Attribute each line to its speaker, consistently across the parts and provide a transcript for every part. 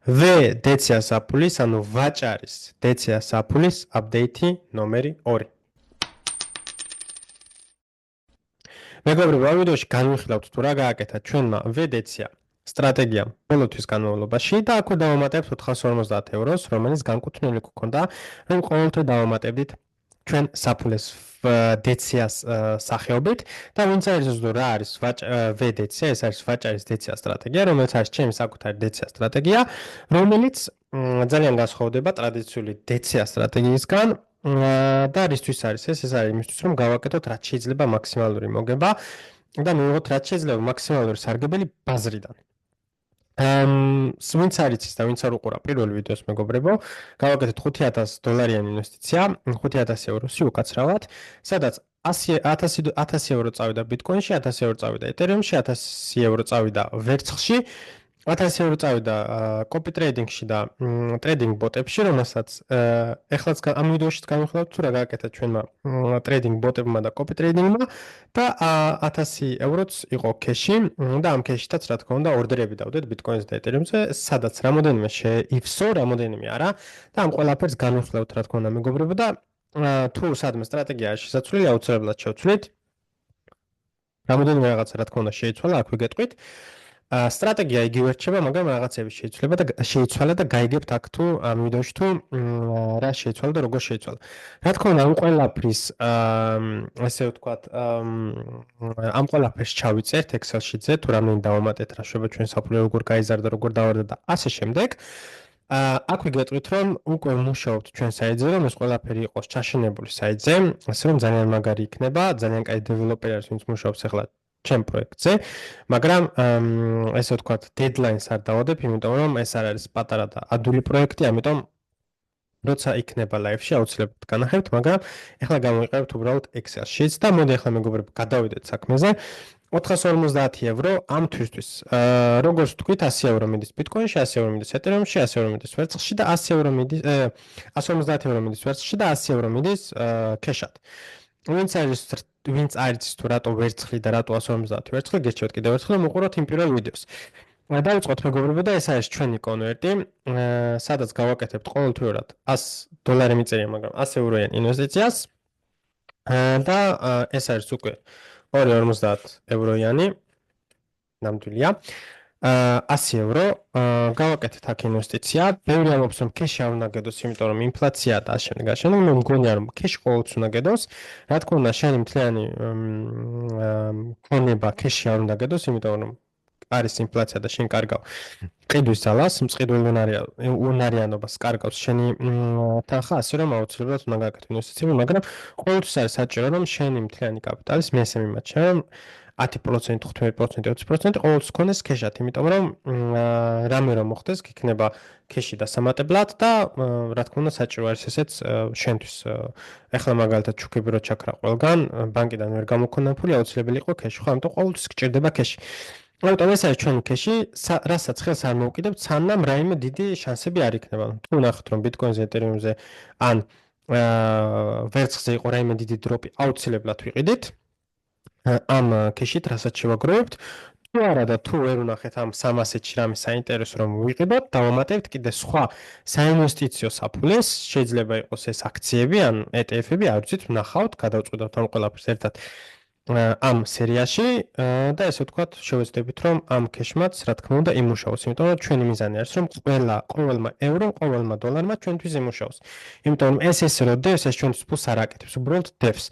Speaker 1: V დეცია საფულის, ანუ ვაჭარის დეცია საფულის აპდეითი ნომერი 2. მეგობრებო, ამ ვიდეოში განვიხილავთ თუ რა გააკეთა ჩვენმა V დეცია სტრატეგიამ ბოლოთვის განმავლობაში და აქვე დავამატებთ 450 ევროს, რომელიც განკუთვნილი გქონდა, რომ ყოველთვის დავამატებდით ჩვენ საფულეს დეციას სახეობით და ვინც არის ზუსტად რა არის V დეცია, ეს არის ვაჭარის დეცია სტრატეგია, რომელიც არის ჩემი საკუთარი დეცია სტრატეგია, რომელიც ძალიან განსხვავდება ტრადიციული დეცია სტრატეგიისგან და რისთვის არის ეს? ეს არის იმისთვის, რომ გავაკეთოთ რაც შეიძლება მაქსიმალური მოგება და მივიღოთ რაც შეიძლება მაქსიმალური სარგებელი ბაზრიდან. ვინც არ იცის და ვინც არ უყურა პირველ ვიდეოს მეგობრებო, გავაკეთეთ $5,000 ინვესტიცია, 5,000 ევროსი უკაცრავად, სადაც 100 ევრო წავიდა ბიტკოინში, 100 ევრო წავიდა ეთერიუმში, 100 ევრო წავიდა ვერცხლში, 100 ევრო წავიდა copy trading-ში და trading bot-ებში, რომელსაც ეხლაც ამ ვიდეოშიც განვიხილავთ თუ რა გააკეთა ჩვენმა trading bot-ებმა და copy trading-მა და 100 ევროც იყო cash-ი და ამ cash-ითაც რა თქმა უნდა ორდერები დავდეთ Bitcoin-ზე და Ethereum-ზე, სადაც რამოდენიმე შეივსო, რამოდენიმე არა და ამ ყველაფერს განვიხილავთ რა თქმა უნდა მეგობრებო და თუ სადმე სტრატეგია შესაძლოა აუცილებლად შევცვლით. რამოდენიმე რაღაცა რა თქმა უნდა შეიცვალა, აქვე გეტყვით. სტრატეგია იგივე რჩება, მაგრამ რაღაცები შეიცვალა და გაიგებთ აქ თუ ამ ვიდეოში თუ რა შეიცვალა და როგორ შეიცვალა. რა თქმა უნდა, ამ ყველაფრის ესე ვთქვათ, ამ ყველაფერს ჩავიწერთ Excel sheet-ზე, თუ რამდენი დავამატეთ, რა შვება ჩვენ საფულე როგორ გაიზარდა, როგორ დავარდა და ასე შემდეგ. აქვე გეტყვით, რომ უკვე მუშაობთ ჩვენ საიტზე, რომ ეს ყველაფერი იყოს ჩაშენებული საიტზე, ასე რომ ძალიან მაგარი იქნება, ძალიან კაი დეველოპერი არის, ვინც მუშაობს ახლა ჩემ პროექტზე, მაგრამ ესე ვთქვათ, deadline-ს არ დავადებ, იმიტომ რომ ეს არ არის პატარა და ადვილი პროექტი, ამიტომ როცა იქნება live-ში აუცილებლად განახებთ, მაგრამ ახლა გამოვიყენებთ უბრალოდ Excel sheet-ს და მოდი ახლა მეგობრებო, გადავიდეთ საქმეზე. 450 ევრო ამ თვისთვის. როგორც თქვით, 100 ევრო მიდის Bitcoin-ში, 100 ევრო მიდის Ethereum-ში, 100 ევრო მიდის ვერცხლში და 100 ევრო მიდის 150 ევრო მიდის ვერცხლში და 100 ევრო მიდის cash-ად. ვინც არის თუ რატო ვერცხლი და რატო 150 ვერცხლი, გეჩვევთ კიდევ ერთხელ მოყუროთ იმ პირველ ვიდეოს. დავიწყოთ მეგობრებო და ეს არის ჩვენი კონვერტი, სადაც გავაკეთებთ ყოველთვიურად $100 მიწერია, მაგრამ 100 ევროიან ინვესტიციას და ეს არის უკვე 250 ევროიანი, ნამდვილია. 100 ევრო გავაკეთეთ აქ ინვესტიცია. ბევრი ამბობს რომ cash არ უნდა გედოს, იმიტომ რომ ინფლაცია და ამავდროულად გაშენებული, მე მგონია რომ cash ყოველთვის უნდა გედოს. რა თქმა უნდა, შენი მთლიანი ქონება cash არ უნდა გედოს, იმიტომ რომ არის ინფლაცია და შენ კარგავ ყიდვის ძალას, მწყიდველ უნარიანობას კარგავს შენი თანხა, ასე რომ აუცილებლად უნდა გააკეთო ინვესტიციები, მაგრამ ყოველთვის არის საჭირო რომ შენი მთლიანი კაპიტალის მესამე მიმაჩნია 10%, 15%, 20% ყოველთვის ქონდეს cash-ად, იმიტომ რომ რამე რომ მოხდეს, იქნება cash-ი დასამატებლად და რა თქმა უნდა საჭირო არის ესეც შენთვის. ახლა მაგალითად ჩუქები რო ჩაქრა ყველგან, ბანკიდან ვერ გამოგქონდა ფული, აუცილებელი იყო cash, ხო, ამიტომ ყოველთვის გჭირდება cash. ამიტომ ეს არის ჩვენი cash-ი, რასაც ხელს არ მოვუკიდებთ, სანამ რაიმე დიდი შანსები არ იქნება. თუ ნახეთ რომ Bitcoin-ზე, Ethereum-ზე ან ვერცხლზე იყო რაიმე დიდი დროპი, აუცილებლად ვიყიდით. ამ cash-ით რასაც შევაგროვებთ, თუ არა და თუ ვერ ვნახეთ ამ 300-ში რამე საინტერესო რომ ვიყიდოთ, დავამატებთ კიდე სხვა საინვესტიციო საფულეს, შეიძლება იყოს ეს აქციები ან ETF-ები, არ ვიცით, ვნახავთ, გადავწყვიტოთ ამ ყველაფერს ერთად ამ სერიაში და ესე ვთქვათ, შევეცდებით რომ ამ cash-მაც რა თქმა უნდა იმუშაოს, იმიტომ რომ ჩვენი მიზანი არის რომ ყოველმა ევრო, ყოველმა დოლარმა ჩვენთვის იმუშაოს. იმიტომ რომ ეს რო დევს, ეს ჩვენთვის ფულს არ აკეთებს, უბრალოდ დევს.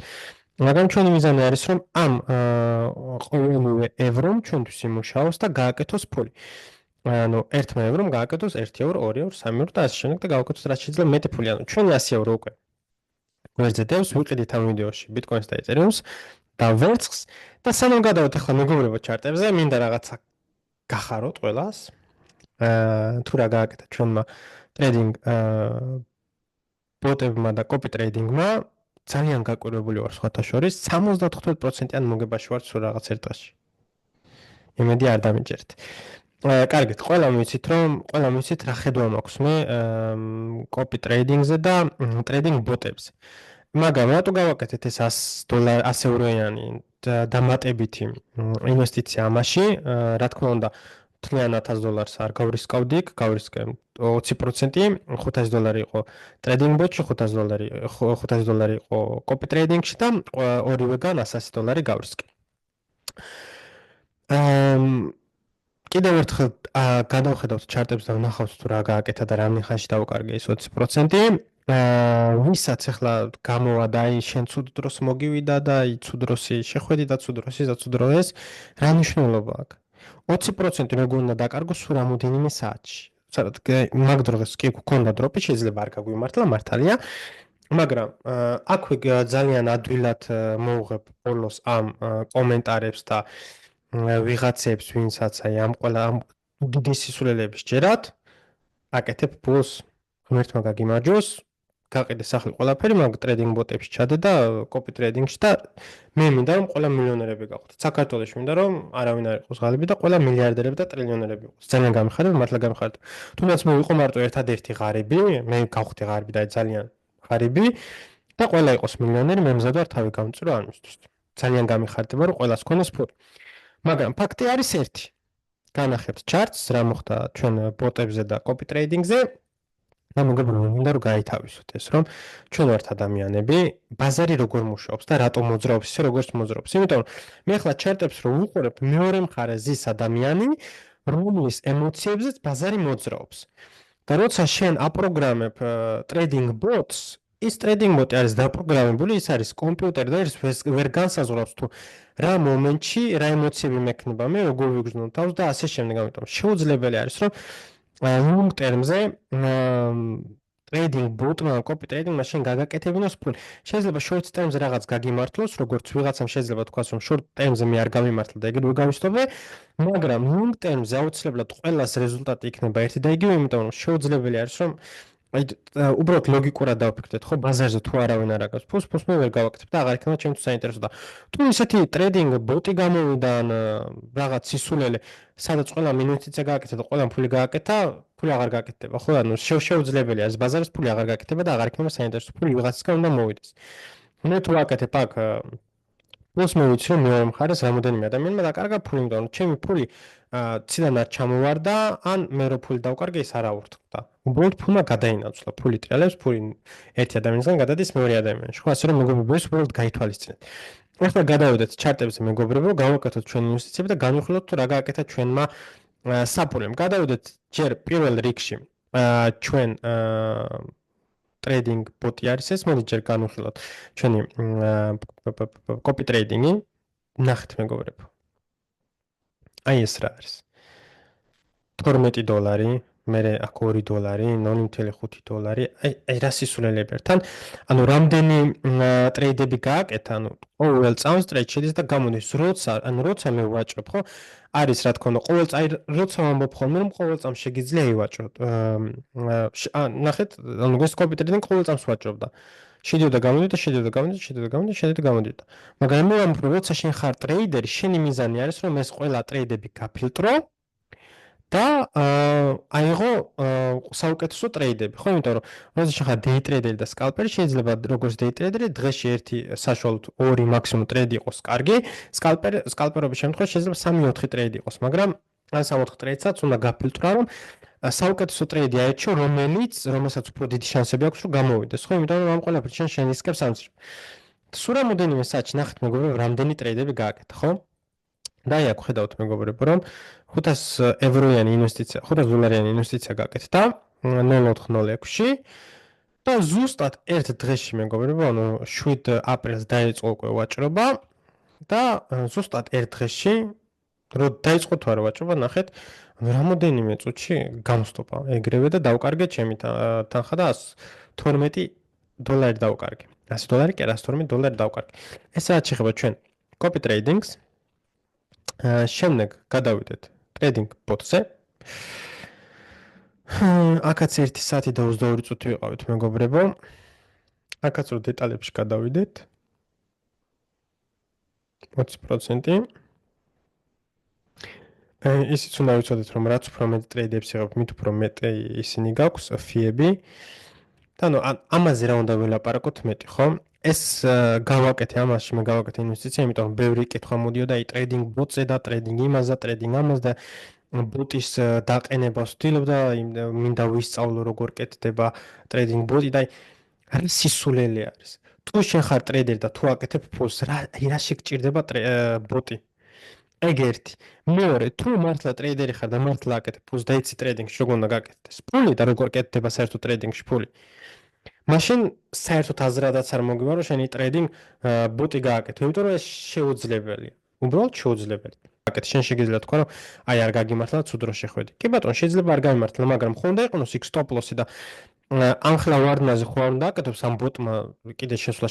Speaker 1: მაგრამ ჩვენი მიზანი არის რომ ამ ყოველივე ევრომ ჩვენთვის იმუშაოს და გააკეთოს ფული. ანუ ერთმა ევრომ გააკეთოს 1 ევრო, 2 ევრო, 3 ევრო და ასე შემდეგ და გააკეთოს რაც შეიძლება მეტი ფული. ანუ ჩვენი 100 ევრო უკვე გვერდზე დევს, ვიყიდით ამ ვიდეოში Bitcoin-ს და Ethereum-ს და ვერცხლს და სანამ გადავთ ახლა მეგობრებო ჩარტებზე, მინდა რაღაცა გახაროთ ყველას. თუ რა გააკეთა ჩვენმა trading bot-ებმა და copy trading-მა, ძალიან გაკვირვებული ვარ სხვათა შორის, 75%-იან მოგებაში ვარ სულ რაღაც ერთ დღეში. იმედი არ დამიჯერეთ. კარგით, ყველამ ვიცით რა ხედვა მაქვს მე copy trading-ზე და trading bot-ებზე. მაგრამ რატო გავაკეთეთ ეს $100 ევროიანი დამატებითი ინვესტიცია ამაში, რა თქმა უნდა, თლიან $1000 არ გავრისკავდი, გავრისკე 20%, $500 იყო ტრეიდინგ ბოტში, $500 იყო კოპი ტრეიდინგში და ორივეგან $100 გავრისკე. კიდევ ერთხელ გადავხედავთ ჩარტებს და ვნახავთ თუ რა გააკეთა და რამდენ ხანში დავუკარგე ეს 20%. ვისაც ახლა გამოვა და აი შენ ცუდ დროს მოგივიდა და აი ცუდ დროსი შეხვედი და ცუდ დროს რა მნიშვნელობა აქვს? 20% როგორ უნდა დაკარგო სულ რამოდენიმე საათში. მაგ დროს კი გქონდა დროპი, შეიძლება არ გაგვიმართლა, მართალია. მაგრამ აქვე ძალიან ადვილად მოუღებ ბოლოს ამ კომენტარებს და ვიღაცებს, ვინცაც აი ამ ყველა უდიდეს სისულელების ჯერათ, აკეთებ ბოლოს ღმერთმა გაგიმარჯოს, გაყიდე სახლი ყველაფერი, მაგ ტრეიდინგ ბოტებში ჩადე და კოპი ტრეიდინგში და მე მინდა რომ ყველა მილიონერები გავხდეთ. საქართველოში მინდა რომ არავინ არ იყოს ღალიბი და ყველა მილიარდერები და ტრილიონერები იყოს. ძალიან გამიხარებ, მართლა გამიხარებ. თუნდაც მე ვიყო მარტო ერთადერთი ღარიბი, მე გავხდი ღარიბი და ძალიან ღარიბი და ყველა იყოს მილიონერი, მე მზად ვარ თავი გამწრო ამისთვის. ძალიან გამიხარდება რომ ყველას ქონდეს ფული. მაგრამ ფაქტი არის ერთი. განახებთ ჩარტს, რა მოხდა ჩვენ ბოტებზე და კოპი ტრეიდინგზე. და მოგებრო მინდა რომ გაითავისოთ ეს რომ ჩვენ ვართ ადამიანები, ბაზარი როგორ მუშაობს და რატომ მოძრაობს ისე როგორც მოძრაობს. იმიტომ რომ მე ახლა ჩარტებს რო ვუყურებ, მეორე მხარე ზის ადამიანი, რომლის ემოციებზეც ბაზარი მოძრაობს. და როცა შენ აპროგრამებ ტრეიდინგ ბოტს, ის ტრეიდინგ ბოტი არის დაპროგრამებული, ის არის კომპიუტერი და ის ვერ განსაზღვრავს თუ რა მომენტში რა ემოციები მექნება, მე როგორ ვიგრძნო თავს და ასე შემდეგ. ამიტომ შეუძლებელი არის რომ long term-ზე ტრეიდინგ ბოტმა, კოპი ტრეიდინგმა შენ გაგაკეთებინოს ფული. შეიძლება short term-ზე რაღაც გაგიმართლოს, როგორც ვიღაცამ შეიძლება თქვას რომ short term-ზე მე არ გამიმართლა და ეგრევე გავისტობე, მაგრამ long term-ზე აუცილებლად ყველას რეზულტატი იქნება ერთი და იგივე, იმიტომ რომ შეუძლებელი არის რომ აი უბრალოდ ლოგიკურად დავფიქრდეთ, ხო, ბაზარზე თუ არავინ არ აკეთებს ფულს მე ვერ გავაკეთებ და აღარ იქნება ჩემთვის საინტერესო და თუ ისეთი ტრეიდინგ ბოტი გამოვიდა ან რაღაც სისულელე, სადაც ყველა მინუტიზე გააკეთა და ყველა ფული გააკეთა, ფული აღარ გააკეთდება, ხო, ანუ შეუძლებელია ეს ბაზარს ფული აღარ გააკეთება და აღარ იქნება საინტერესო, ფული ვიღაცისგან უნდა მოვიდეს. მე თუ ვაკეთებ აქ ფულს მე ვიცი რომ მეორე მხარეს რამოდენიმე ადამიანმა დაკარგა ფული, იმიტომ რომ ჩემი ფული ციდან არ ჩამოვარდა, ან მე რო ფული დავკარგე, ის არ აურთქდა. უბრალოდ ფულმა გადაინაცვლა, ფული ტრიალებს, ფული ერთი ადამიანისგან გადადის მეორე ადამიანში. ხო, ასე რომ მეგობრებო, ეს უბრალოდ გაითვალისწინეთ. ახლა გადავიდეთ ჩარტებზე მეგობრებო, გავაკეთოთ ჩვენი ინვესტიციები და განვიხილოთ თუ რა გააკეთა ჩვენმა საფულემ. გადავიდეთ ჯერ პირველ რიგში ჩვენ ტრეიდინგ ბოტი არის ეს, მოდი ჯერ განვიხილოთ ჩვენი კოპი ტრეიდინგი. ნახეთ მეგობრებო. აი ეს რა არის? $12, მერე აქ $2, $0.5. აი რა სისულელები ერთთან. ანუ რამდენი ტრეიდები გააკეთა, ანუ ყოველ წამს ტრეიდ შედის და გამოდის, როცა მე ვაჭრობ, ხო? არის რა თქმა უნდა, ყოველ წამს როცა ვამბობ ხოლმე, რომ ყოველ წამს შეგიძლია ივაჭროთ. ნახეთ, ანუ ეს კოპი ტრეიდინგი ყოველ წამს ვაჭრობდა. შედიოდა გამოდიდა. მაგრამ მე ვამბობ, როცა შენ ხარ ტრეიდერი, შენი მიზანი არის, რომ ეს ყველა ტრეიდები გაფილტრო და აიღო საუკეთესო ტრეიდები, ხო, იმიტომ რომ როცა შეხარ დეი ტრეიდერი და სკალპერი, შეიძლება როგორც დეი ტრეიდერი დღეში ერთი საშუალოდ 2 მაქსიმუმ ტრეიდი იყოს კარგი, სკალპერობის შემთხვევაში შეიძლება 3-4 ტრეიდი იყოს, მაგრამ ან 3-4 ტრეიდსაც უნდა გაფილტრო, რომ საუკეთესო ტრეიდი აეჩო, რომელსაც უფრო დიდი შანსები აქვს, რომ გამოვიდეს, ხო, იმიტომ რომ ამ ყველაფერს შენ ისკებს ამცირებ. სულ რამოდენიმე საათში ნახეთ მეგობრებო, რამდენი ტრეიდები გააკეთა, ხო? და აი აქ ხედავთ მეგობრებო, რომ $500-იანი ინვესტიცია, $500 ინვესტიცია გააკეთა 0.06-ში და ზუსტად ერთ დღეში მეგობრებო, ანუ 7 აპრილს დაიწყო უკვე ვაჭრობა და ზუსტად ერთ დღეში რო დაიწყო თუ არა ვაჭრობა, ნახეთ, რამოდენიმე წუთში გამოსტოპა ეგრევე და დავკარგე ჩემი თანხა და $112 დავკარგე. $100 კი არა, $112 დავკარგე. ეს რაც შეხება ჩვენ კოპი ტრეიდინგს, შემდეგ გადავიდეთ ტრეიდინგ ბოტზე. აქაც 1 საათი და 22 წუთი ვიყავით მეგობრებო. აქაც რო დეტალებში გადავიდეთ. 20%. ისიც უნდა ვიცოდეთ, რომ რაც უფრო მეტ ტრეიდებს იღებ, მით უფრო მეტი ისინი გაქვს ფიები. და ანუ ამაზე რა უნდა ველაპარაკოთ მეტი, ხო? ეს გავაკეთე ამაში, მე გავაკეთე ინვესტიცია, იმიტომ რომ ბევრი კითხვა მოდიოდა აი ტრეიდინგ ბოტზე და ტრეიდინგ იმას და ტრეიდინგ ამას და ბოტის დაყენებას ვთილობ და მინდა ვისწავლო როგორ კეთდება ტრეიდინგ ბოტი და რა სისულელე არის. თუ შენ ხარ ტრეიდერი და თუ აკეთებ ფულს, რა შეგჭირდება ბოტი? ეგ ერთი. მეორე, თუ მართლა ტრეიდერი ხარ და მართლა აკეთებ ფულს და იცი ტრეიდინგში როგორ უნდა გაკეთდეს ფული და როგორ კეთდება საერთოდ ტრეიდინგში ფული. მაშინ საერთოდ აზრადაც არ მოგივა რომ შენი ტრეიდინგ ბოტი გააკეთო, იმიტომ რომ ეს შეუძლებელია. უბრალოდ შეუძლებელია. აკეთე შენ შეგიძლია თქვა რომ აი არ გაგიმართლა და ცუდ რო შეხვედი. კი ბატონო, შეიძლება არ გამიმართლა, მაგრამ ხო უნდა იყონოს იქ სტოპ ლოსი და ამხლა ვარდნაზე ხო არ უნდა აკეთოს ამ ბოტმა კიდე შესვლა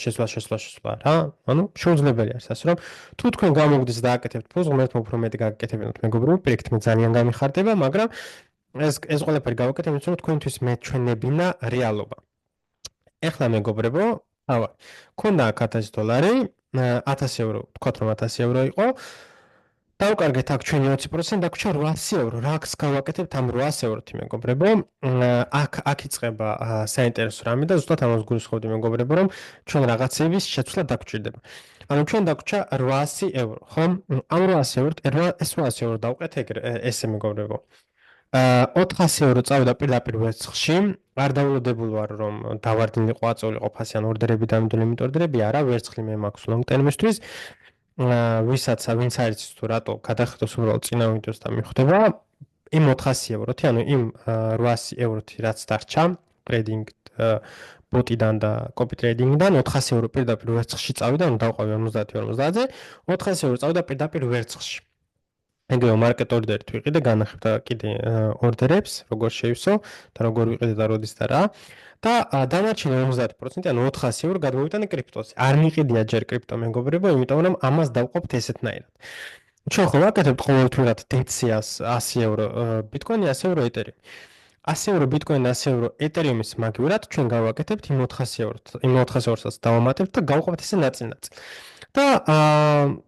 Speaker 1: რა? ანუ შეუძლებელი არის ასე რომ თუ თქვენ გამოგდის და აკეთებთ ფულს, ღმერთმა უფრო მეტი გაგაკეთებინოთ მეგობრებო, პირიქით მე ძალიან გამიხარდება, მაგრამ ეს ყველაფერი გავაკეთებ, იმიტომ რომ თქვენთვის მე ჩვენებინა რეალობა. ეხლა მეგობრებო, ავა, ქონდა აქ $1000, 1000 евро, თქვათ რომ 1000 евро იყო. დავკარგეთ აქ ჩვენი 20%, დაგვრჩა 800 евро. რას გავაკეთებთ ამ 800 ევროთი მეგობრებო? აქ იწყება საინტერესო რამე და ზუსტად ამას გულისხმობდი მეგობრებო, რომ ჩვენ რაღაცების შეცვლა დაგჭირდება. ანუ ჩვენ დაგვრჩა 800 евро, ხო? ამ 800 ევროთ, ეს 800 евро დავყეთ ესე მეგობრებო. 400 евро წავიდა პირდაპირ ვერცხლში. არ დაულოდებული ვარ რომ დავარდნილიყო აწეულიყო ფასი ან ორდერები დამიდული ორდერები არა, ვერცხლი მე მაქვს long term-ისთვის. ვინც არის თუ რატო გადახედოს უბრალოდ წინა ვიდეოს და მიხვდება იმ 400 ევროთი, ანუ იმ 800 ევროთი რაც დარჩა ტრეიდინგ ბოტიდან და კოპი ტრეიდინგიდან 400 евро პირდაპირ ვერცხლში წავიდა, ანუ დავყავი 50-50-ზე, 400 евро წავიდა პირდაპირ ვერცხლში. ეგრევე მარკეტ ორდერით ვიყიდე, განახებდა კიდე ორდერებს, როგორ შევისო და როგორ ვიყიდე და როდის და რა. და დანარჩენი 50%, ანუ 400 евро გადმოვიტანე კრიპტოზე. არ მიყიდია ჯერ კრიპტო მეგობრებო, იმიტომ რომ ამას დავყოფთ ესეთნაირად. ჩვენ ხო ვაკეთებთ ყოველთვიურად დეციას 100 евро ბიტკოინი, 100 евро ეთერიუმი. 100 евро ბიტკოინი, 100 евро ეთერიუმის მაგივრად ჩვენ გავაკეთებთ იმ 400 ევროც. იმ 400 ევროსაც დავამატებთ და გავყოფთ ესე ნაწილ-ნაწილ. და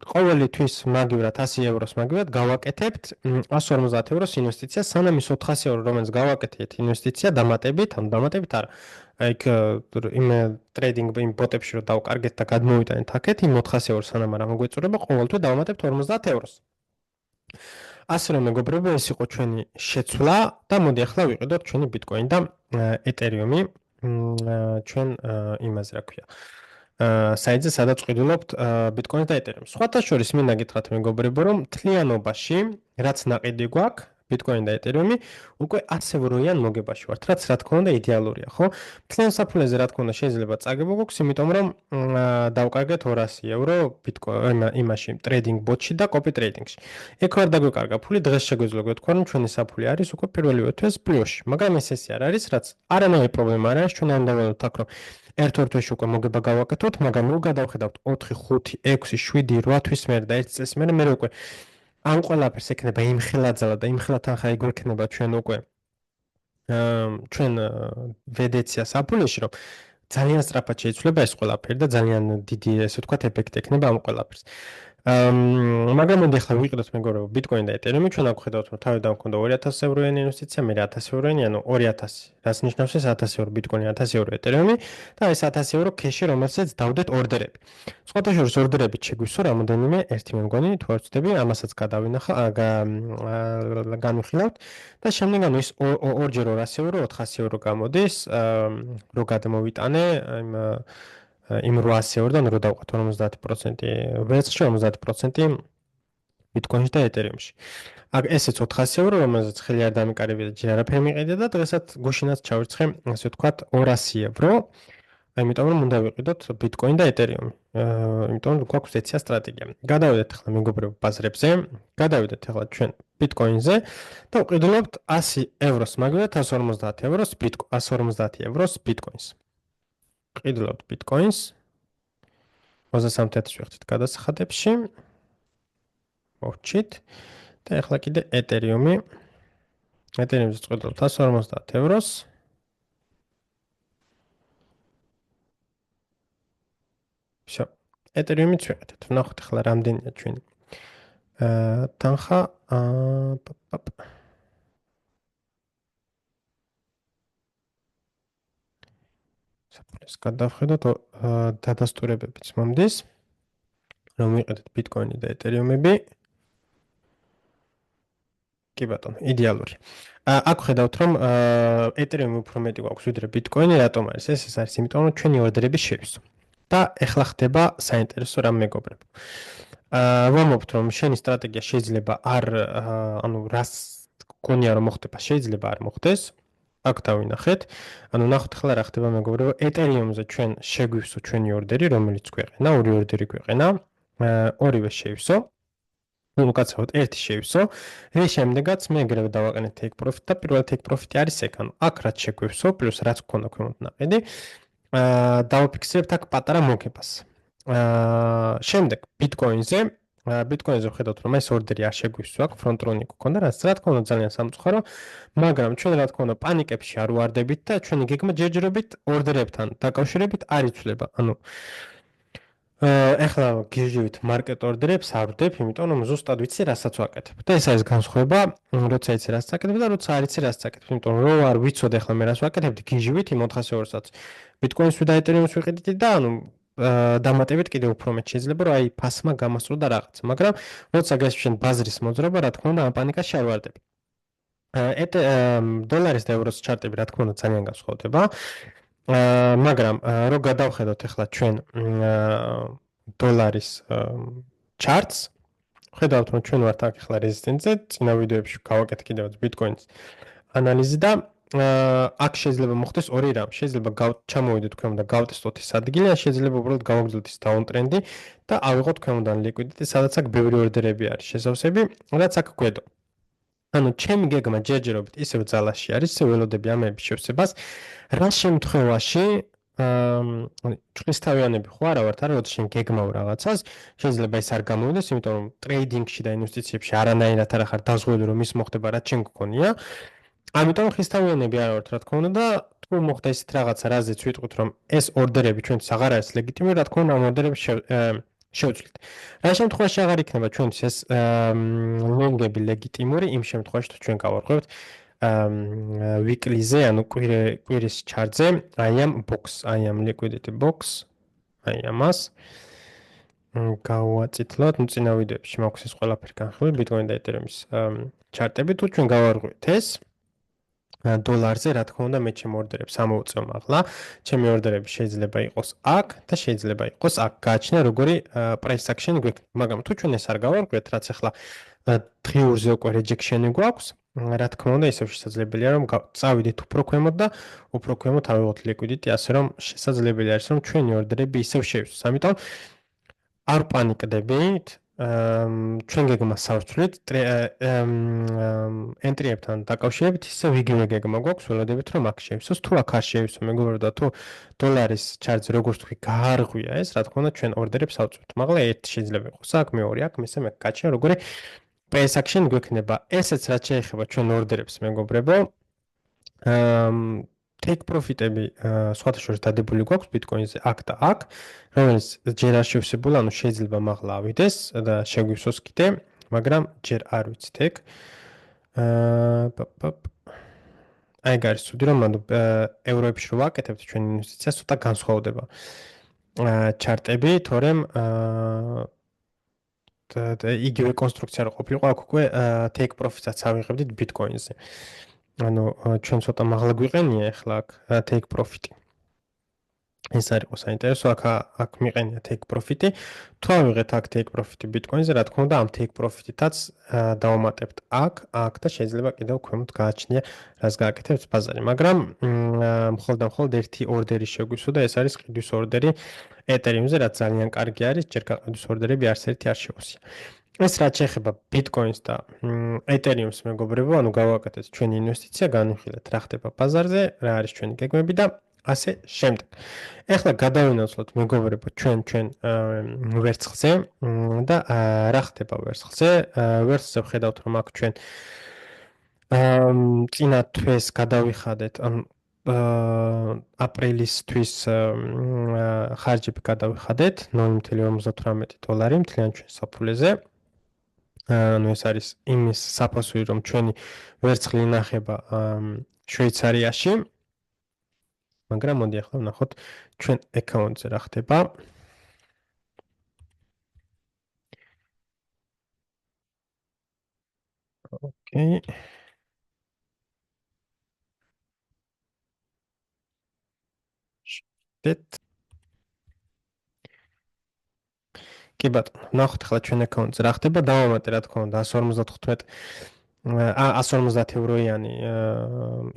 Speaker 1: ყოველი თვის მაგივრად 100 ევროს მაგივრად გავაკეთებთ 150 ევროს ინვესტიცია, სანამ ის 400 евро რომელიც გავაკეთეთ ინვესტიცია დამატებით, ანუ დამატებით არა. აი იმ ტრეიდინგ იმ ბოტებში რომ დავკარგეთ და გადმოვიტანეთ აქეთ იმ 400 ევროს სანამ არ მოგვეწურება, ყოველთვის დავამატებთ 50 ევროს. ასე რომ მეგობრებო, ეს იყო ჩვენი შეცვლა და მოდი ახლა ვიყიდოთ ჩვენი ბიტკოინი და ეთერიუმი ჩვენ იმაზე რა ქვია. საიტზე სადაც ვყიდულობთ ბიტკოინს და ეთერიუმს. სხვათა შორის მინდა გითხრათ მეგობრებო, რომ თლიანობაში რაც ნაყიდი გვაქვს ბიტკოინი და ეთერიუმი უკვე 100 ევროიან მოგებაში ვართ, რაც რა თქმა უნდა იდეალურია, ხო? თლიან საფულეზე რა თქმა უნდა შეიძლება წაგებო გვაქვს, იმიტომ რომ დავკარგეთ 200 евро ბიტკოინ იმაში ტრეიდინგ ბოტში და კოპი ტრეიდინგში. ეგ ვარ დაგვეკარგა ფული, დღეს შეგვიძლია გვეთქვა რომ ჩვენი საფული არის უკვე პირველივე თვის პლუსში, მაგრამ ეს არ არის, რაც არანაირი პრობლემა არ არის, ჩვენ არ დავველოთ აქ რომ ერთ-ერთ თვეში უკვე მოგება გავაკეთოთ, მაგრამ რო გადავხედავთ 4, 5, 6, 7, 8 თვის მერე და 1 წელს მერე მე უკვე ამ ყველაფერს ექნება იმ ხელაძალა და იმ ხელათანხა ეგ ექნება ჩვენ უკვე ჩვენ ვედეცია საფულეში რომ ძალიან სწრაფად შეიცვლება ეს ყველაფერი და ძალიან დიდი ესე ვთქვათ ეფექტი ექნება ამ ყველაფერს. მაგრამ მოდი ახლა ვიყიდოთ მეგობრებო ბიტკოინი და ეთერიუმი, ჩვენ აქ ხედავთ რომ თავიდან მქონდა 2000 ევროიანი ინვესტიცია, მე 1000 ევროიანი, ანუ 2000. რაც ნიშნავს ეს 1000 евро ბიტკოინი, 1000 евро ეთერიუმი და ეს 1000 евро ქეში, რომელსაც დავდეთ ორდერები. სხვათა შორის ორდერებით შეგვისო რამოდენიმე ერთი მე მგონი, თუ არ ვცდები, ამასაც განვიხილავთ და შემდეგ ანუ ის ორჯერ 200 евро, 400 евро გამოდის, რო გადმოვიტანე იმ 800 ევროდან რო დავყოთ 50% ვერცხლში, 50% ბიტკოინში და ეთერიუმში. აქ ესეც 400 евро, რომელზეც ხელი არ დამიკარიბე და ჯერ არაფერი მიყიდე და დღესაც გუშინაც ჩავირცხე, ასე ვთქვათ, 200 евро. იმიტომ რომ უნდა ვიყიდოთ ბიტკოინი და ეთერიუმი. იმიტომ რომ გვაქვს ეცია სტრატეგია. გადავიდეთ ახლა მეგობრებო ბაზრებზე, გადავიდეთ ახლა ჩვენ ბიტკოინზე და ვყიდულობთ 100 ევროს მაგალითად 150 ევროს ბიტკოინს, 150 ევროს ბიტკოინს. ყიდულობთ ბიტკოინს 23000 ვიხდით გადასახადებში. მოვჭით და ახლა კიდე ეთერიუმი. ეთერიუმს ყიდულობთ 150 ევროს. всё. ეთერიუმიც ვიყიდეთ. ვნახოთ ახლა რამდენია ჩვენი თანხა. საფულეს გადავხედოთ დადასტურებებიც მომდის. რომ ვიყიდეთ ბიტკოინი და ეთერიუმები. კი ბატონო, იდეალური. აქ ხედავთ რომ ეთერიუმი უფრო მეტი გვაქვს ვიდრე ბიტკოინი, რატომ არის ეს? ეს არის იმიტომ რომ ჩვენი ორდერები შევისო. და ეხლა ხდება საინტერესო რამ მეგობრებო. ვამბობთ რომ შენი სტრატეგია შეიძლება არ ანუ რას გქონია რომ მოხდება, შეიძლება არ მოხდეს. აქ დავინახეთ. ანუ ნახოთ ახლა რა ხდება მეგობრებო, ეთერიუმზე ჩვენ შეგვივსო ჩვენი ორდერი, რომელიც გვეყენა, ორი ორდერი გვეყენა. ორივე შევისო. ну, კაცოთ, ერთი შევისო. რის შემდეგაც მე ეგრევე დავაყენე take profit და პირველ take profit-ი არის ეგ, ანუ აქ რაც შეგვივსო, პლუს რაც გქონდა ქვემოთ ნაყიდი, დავაფიქსირებთ აქ პატარა მოგებას. შემდეგ ბიტკოინზე, ბიტკოინზე ვხედავთ რომ ეს ორდერი არ შეგვივსო აქ ფრონტრუნი გქონდა, რაც რა თქმა უნდა ძალიან სამწუხარო, მაგრამ ჩვენ რა თქმა უნდა პანიკებში არ ვარდებით და ჩვენი გეგმა ჯერჯერობით ორდერებთან დაკავშირებით არ იცვლება. ანუ ეხლა გიჟივით მარკეტ ორდერებს არ ვდებ, იმიტომ რომ ზუსტად ვიცი რასაც ვაკეთებ. და ეს არის განსხვავება, როცა იცი რასაც აკეთებ და როცა არ იცი რასაც აკეთებ. იმიტომ რომ რო არ ვიცოდე ეხლა მე რას ვაკეთებ, გიჟივით იმ 400-საც ბიტკოინს და ეთერიუმს ვიყიდით და ანუ დამატებით კიდევ უფრო მეტ შეიძლება რომ აი ფასმა გამასწრო და რაღაც. მაგრამ როცა გასვენ ბაზრის მოძრაობა, რა თქმა უნდა, ამ პანიკაში არ ვარდები. დოლარის და ევროს ჩარტები რა თქმა უნდა ძალიან განსხვავდება. მაგრამ რო გადავხედოთ ახლა ჩვენ დოლარის ჩარტს, ხედავთ რომ ჩვენ ვართ აქ ახლა რეზისტენცზე, წინა ვიდეოებში გავაკეთე კიდევაც ბიტკოინის ანალიზი და აქ შეიძლება მოხდეს ორი რამ. შეიძლება ჩამოვიდეთ ქვემოთ და გავტესტოთ ეს ადგილი, ან შეიძლება უბრალოდ გავაგრძელოთ ის დაუნტრენდი და ავიღოთ ქვემოდან ლიკვიდიტი, სადაც აქ ბევრი ორდერები არის შესავსები, რაც აქ გვედო. ანუ ჩემი გეგმა ჯერჯერობით ისევ ძალაში არის, ისევ ველოდები ამების შევსებას. რა შემთხვევაში ჭრისთავიანები ხო არა ვართ, არა, როცა შენ გეგმავ რაღაცას, შეიძლება ეს არ გამოვიდეს, იმიტომ რომ ტრეიდინგში და ინვესტიციებში არანაირად არ ახარ დაზღვეული რომ ის მოხდება, რაც შენ გქონია. ამიტომ ხისთავიანები არ ვართ, რა თქმა უნდა და თუ მოხდა ისეთ რაღაცა, რაზეც ვიტყვით რომ ეს ორდერები ჩვენთვის აღარ არის ლეგიტიმური, რა თქმა უნდა ამ ორდერებს შევცვლით. რა შემთხვევაში აღარ იქნება ჩვენთვის ეს ლონგები ლეგიტიმური, იმ შემთხვევაში თუ ჩვენ გავარღვევთ weekly-ზე, ანუ კვირის ჩარტზე, აი ამ box, აი ამ liquidity box, აი ამას გავაწითლოთ, ну წინა ვიდეოებში მაქვს ეს ყველაფერი განხილული Bitcoin და Ethereum-ის ჩარტები, თუ ჩვენ გავარღვევთ ეს დოლარზე, რა თქმა უნდა, მე ჩემ ორდერებს ამოვწევ მაღლა. ჩემი ორდერები შეიძლება იყოს აქ და შეიძლება იყოს აქ. გააჩნია როგორი price action გვექნება. მაგრამ თუ ჩვენ ეს არ გავარღვევთ, რაც ახლა დღიურზე უკვე rejection-ი გვაქვს, რა თქმა უნდა, ისევ შესაძლებელია რომ წავიდეთ უფრო ქვემოთ და უფრო ქვემოთ ავიღოთ liquidity, ასე რომ შესაძლებელი არის რომ ჩვენი ორდერები ისევ შევისოს. ამიტომ არ პანიკდებით, ჩვენ გეგმას ავცვლით, ენტრიებთან დაკავშირებით ისევ იგივე გეგმა გვაქვს, ველოდებით რომ აქ შევისოს, თუ აქ არ შევისო, მეგობრებო და თუ დოლარის ჩარტზე როგორც თქვი, გაარღვია ეს, რა თქმა უნდა, ჩვენ ორდერებს ავწვევთ. მაგრამ ერთი შეიძლება იყოს აქ, მეორე აქ, მესამე აქ, გაჩნია როგორი price action გვექნება. ესეც რაც შეეხება ჩვენ ორდერებს, მეგობრებო, take profit-ები სხვათა შორის დადებული გვაქვს Bitcoin-ზე აქ და აქ, რომელიც ჯერ არ შევსებული, ანუ შეიძლება მაღლა ავიდეს და შეგვივსოს კიდე, მაგრამ ჯერ არ ვიცით ეგ. აი გარის ცუდი რომ ანუ ევროებში რო ვაკეთებთ ჩვენ ინვესტიციას, ცოტა განსხვავდება ჩარტები, თორემ იგივე კონსტრუქცია რო ყოფილიყო, აქ უკვე take profit-საც ავიღებდით Bitcoin-ზე. ანუ ჩვენ ცოტა მაღლა გვიყენია ახლა აქ take profit-ი. ეს არის ყო საინტერესო, აქ მიყენია take profit-ი. თუ ავიღეთ აქ take profit-ი Bitcoin-ზე, რა თქმა უნდა, ამ take profit-ითაც დავამატებთ აქ და შეიძლება კიდევ ქვემოთ გააჩნია, რას გააკეთებთ ბაზარი. მაგრამ მხოლოდ ერთი ორდერი შეგვისო და ეს არის ყიდვის ორდერი Ethereum-ზე, რაც ძალიან კარგი არის, ჯერ გაყიდვის ორდერები არც ერთი არ შეუსია. ეს რაც შეეხება Bitcoin-ს და Ethereum-ს, მეგობრებო, ანუ გავაკეთეთ ჩვენი ინვესტიცია, განვიხილეთ რა ხდება ბაზარზე, რა არის ჩვენი გეგმები და ასე შემდეგ. ეხლა გადავინაცვლოთ, მეგობრებო, ჩვენ ვერცხლზე და რა ხდება ვერცხლზე? ვერცხლზე ვხედავთ, რომ აქ ჩვენ წინა თვეს გადავიხადეთ, ანუ აპრილისთვის ხარჯები გადავიხადეთ 0.58 დოლარი მთლიან ჩვენ საფულეზე. ანუ ეს არის იმის საფასური, რომ ჩვენი ვერცხლი ინახება შვეიცარიაში. მაგრამ მოდი ახლა ვნახოთ ჩვენ აკაუნტზე რა ხდება. ოკეი. შევდეთ. კი ბატონო, ნახოთ ახლა ჩვენ აკაუნტზე რა ხდება. დავამატე რა თქმა უნდა 155 150 ევროიანი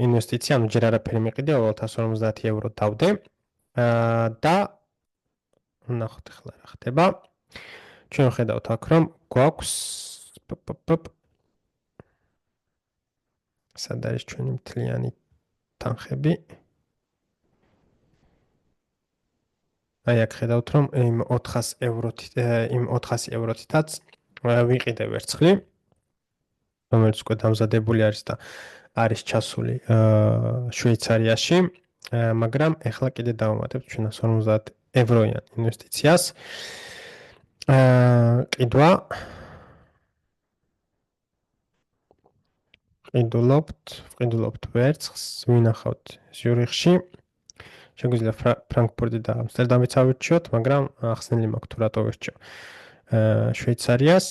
Speaker 1: ინვესტიცია, ანუ ჯერ არაფერი მიყიდე, უბრალოდ 150 ევრო დავდე. და ნახოთ ახლა რა ხდება. ჩვენ ხედავთ აქ რომ გვაქვს სად არის ჩვენი მთლიანი თანხები? აი აქ ხედავთ რომ იმ 400 ევროთაც ვიყიდე ვერცხლი, რომელიც უკვე დამზადებული არის და არის ჩასული შვეიცარიაში, მაგრამ ეხლა კიდე დავამატებთ ჩვენ 150 ევროიან ინვესტიციას. ვყიდულობთ ვერცხლს, ვინახავთ ზიურიხში. შეგვიძლია ფრანკფურტი და ამსტერდამიც ავირჩიოთ, მაგრამ ახსნილი მაქვს თუ რატო ვირჩიო შვეიცარიას.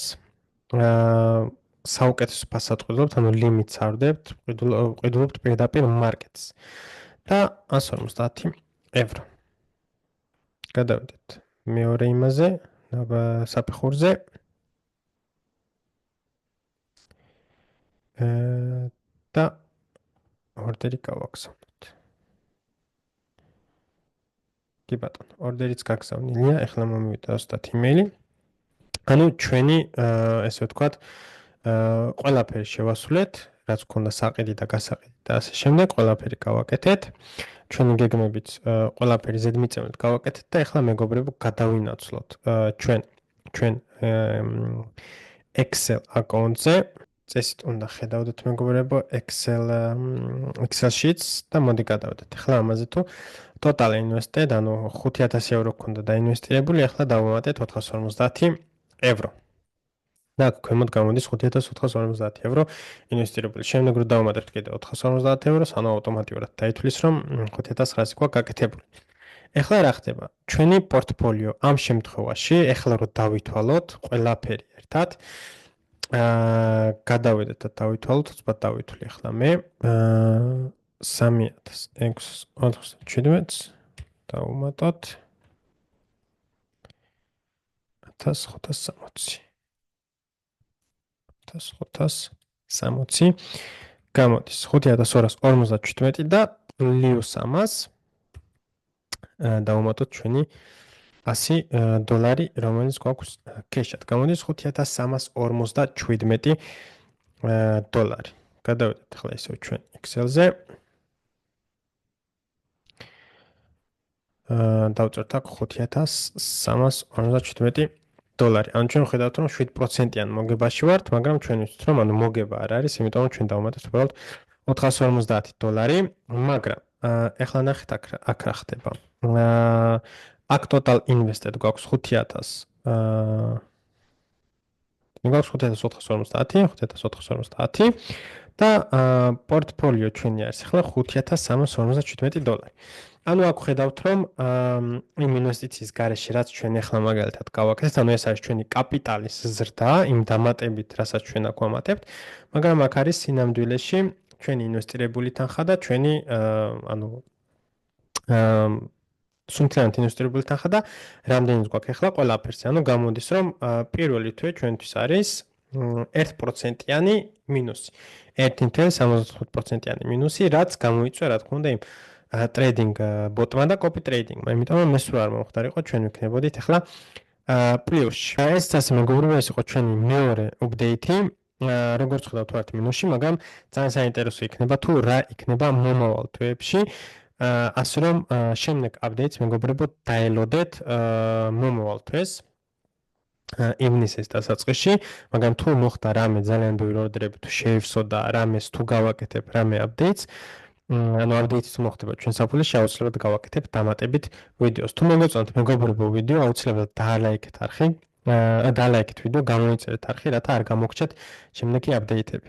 Speaker 1: საუკეთესო ფასად ვყიდულობთ, ანუ ლიმიტს არ ვდებთ, ვყიდულობთ პირდაპირ მარკეტს და 150 ევრო. გადავიდეთ მეორე იმაზე, საფეხურზე. და ორდერი გავაგზავნოთ. კი ბატონო, ორდერიც გაგზავნილია, ახლა მომივიდა ზუსტად იმეილი. ანუ ჩვენი ესე ვთქვათ, ყველაფერი შევასრულეთ, რაც გქონდა საყიდი და გასაყიდი და ასე შემდეგ, ყველაფერი გავაკეთეთ. ჩვენი გეგმებით ყველაფერი ზედმიწევნით გავაკეთეთ და ახლა მეგობრებო, გადავინაცვლოთ ჩვენ Excel აკაუნტზე. წესით უნდა ხედავდეთ მეგობრებო Excel sheets და მოდი გადავიდეთ. ახლა ამაზე თუ total invested, ანუ 5000 ევრო გქონდა დაინვესტირებული, ახლა დავამატეთ 450 ევრო. და ქვემოთ გამოდის 5450 ევრო ინვესტირებული. შემდეგ რო დავამატებთ კიდე 450 ევრო, ანუ ავტომატურად დაითვლის რომ 5900 გვაქვს გაკეთებული. ახლა რა ხდება? ჩვენი პორტფოლიო ამ შემთხვევაში, ახლა რო დავითვალოთ ყველაფერი ერთად, გადავედეთ და დავითვალოთ, უცბად დავითვლი ახლა მე 3617 დავუმატოთ 1560. 1560 გამოდის 5257 და პლუს ამას დავუმატოთ ჩვენი 100 დოლარი, რომელიც გვაქვს კეშად. გამოდის 5357 დოლარი. გადავიდეთ ახლა ისევ ჩვენ Excel-ზე. დავწერთ აქ 5357 დოლარი. ანუ ჩვენ ხედავთ რომ 7%-იან მოგებაში ვართ, მაგრამ ჩვენ ვიცით რომ ანუ მოგება არ არის, იმიტომ რომ ჩვენ დავუმატებთ უბრალოდ 450 დოლარი, მაგრამ ახლა ნახეთ აქ რა ხდება. აქ total invested გვაქვს 5000 გვაქვს 5450 და პორტფოლიო ჩვენი არის ახლა 5357 დოლარი. ანუ აქ ხედავთ რომ იმ ინვესტიციის გარეშე რაც ჩვენ ახლა მაგალითად გავაკეთეთ, ანუ ეს არის ჩვენი კაპიტალის ზრდა იმ დამატებით, რასაც ჩვენ აქ ვამატებთ, მაგრამ აქ არის სინამდვილეში ჩვენი ინვესტირებული თანხა და ჩვენი ანუ სუმთლიანად ინვესტირებული თანხა და რამდენიც გვაქვს ახლა ყველაფერზე. ანუ გამოდის რომ პირველი თვე ჩვენთვის არის 1%-იანი მინუსი. 1.75%-იანი მინუსი, რაც გამოიწვია რა თქმა უნდა იმ ტრეიდინგ ბოტმა და კოპი ტრეიდინგმა. იმიტომ რომ ეს რო არ მომხდარიყო, ჩვენ ვიქნებოდით ახლა პლუსში. ეს ასე მეგობრებო, ეს იყო ჩვენი მეორე აპდეიტი. როგორც ხედავთ, ვართ მინუსში, მაგრამ ძალიან საინტერესო იქნება თუ რა იქნება მომავალ თვეებში. ასე რომ შემდეგ აპდეიტს მეგობრებო დაელოდეთ მომავალ თვეს ივნისის დასაწყისში, მაგრამ თუ მოხდა რამე ძალიან ბევრი ორდერები თუ შეივსო და რამეს თუ გავაკეთებ რამე აპდეიტს, ანუ აპდეიტი თუ მოხდება ჩვენ საფულეში, აუცილებლად გავაკეთებ დამატებით ვიდეოს. თუ მოგეწონათ მეგობრებო ვიდეო, აუცილებლად დაალაიქეთ არხი, დაალაიქეთ ვიდეო, გამოიწერეთ არხი, რათა არ გამოგჩეთ შემდეგი აპდეიტები.